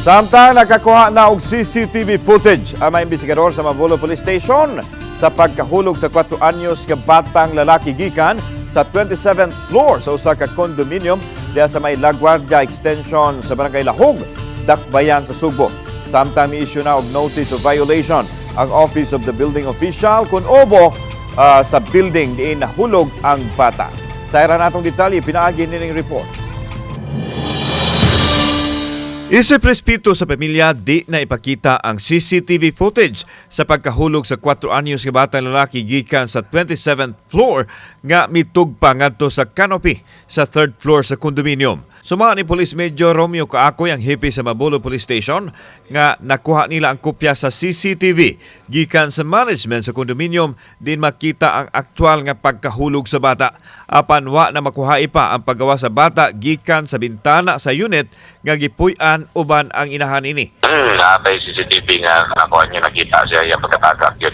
Samtang nakakuha na og CCTV footage ang mga investigador sa Mabolo Police Station sa pagkahulog sa 4 anyos nga batang lalaki gikan sa 27th floor sa usa ka condominium diha sa may LaGuardia Extension sa Barangay Lahog, Dakbayan sa Subo. Samtang mi-issue na og notice of violation ang Office of the Building Official kung obo sa building diin nahulog ang bata. Sa natong detalye, pinaagi nining report. Isip respeto sa pamilya, di na ipakita ang CCTV footage sa pagkahulog sa 4 anyos nga batang lalaki gikan sa 27th floor nga mitugpa ngadto sa canopy sa 3rd floor sa condominium. Suma ni Police Major Romeo Kaakoy ang hipi sa Mabolo Police Station nga nakuha nila ang kopya sa CCTV gikan sa management sa condominium din makita ang aktwal nga pagkahulog sa bata. Apan wa na makuha pa ang paggawa sa bata gikan sa bintana sa unit nga gipuy-an uban ang inahan ini. Natay CCTV nga nakuha niya, nakita siya yung pagkatagak yun.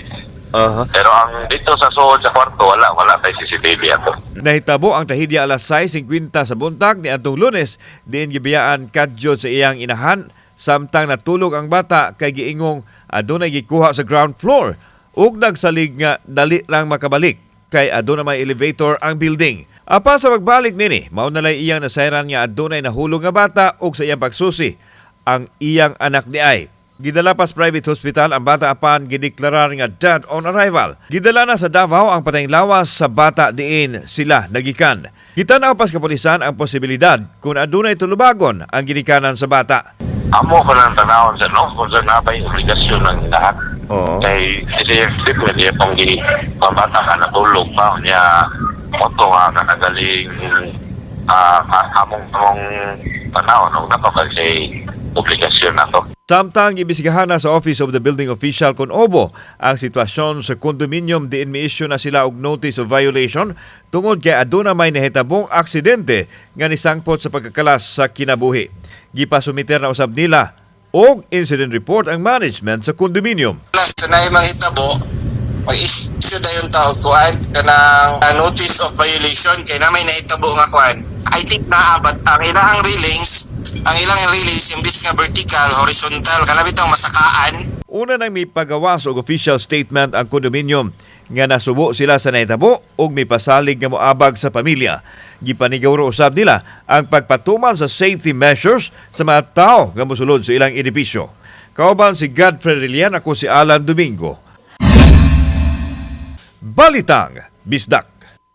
Pero ang dito sa suod sa kwarto, wala tay CCTV ato. Nahitabo ang trahedya alas 6:50 sa buntag ni atong Lunes diin gibiyaan kadyo sa iyang inahan samtang natulog ang bata kay giingong adunay gikuha sa ground floor ug nagsalig nga dali lang makabalik kay aduna may elevator ang building. Apa sa pagbalik nini, mao na lay iyang nasayran nga adunay nahulog nga bata ug sa iyang pagsusi ang iyang anak ni ay. Gidala pa sa private hospital ang bata apan gideklarar nga dead on arrival. Gidala na sa Davao ang patayng lawas sa bata diin sila nagikan. Gitanaw pas kapulisan ang posibilidad kung adunay tulubagon ang ginikanan sa bata. Amo ko lang tanawon sa kung sa nabay obligasyon ng lahat. Kay kasi pwede itong pambata ka natulog pa niya moto nga nagaling among tanawon nung napapag sa obligasyon na to. Samtang ibisigahan na sa Office of the Building Official kung obo ang sitwasyon sa condominium diin mi-issue na sila og notice of violation tungod kay aduna may nahitabong aksidente nga nisangpot sa pagkakalas sa kinabuhi. Gipasumiter na usab nila og incident report ang management sa condominium. Sa naay mahitabo, mag-issue na yung tawag kuan kanang notice of violation kay na may nahitabo nga kuan. I think naabat ang ilang railings, imbis nga vertical, horizontal, kanabitang masakaan. Una nang may pagawas og official statement ang condominium nga nasubo sila sa nahitabo og may pasalig nga moabag sa pamilya. Gipanigawro usab nila ang pagpatuman sa safety measures sa mga tao nga mosulod sa ilang edipisyo. Kauban si Godfrey Rillian, ako si Alan Domingo. Balitang Bisdak.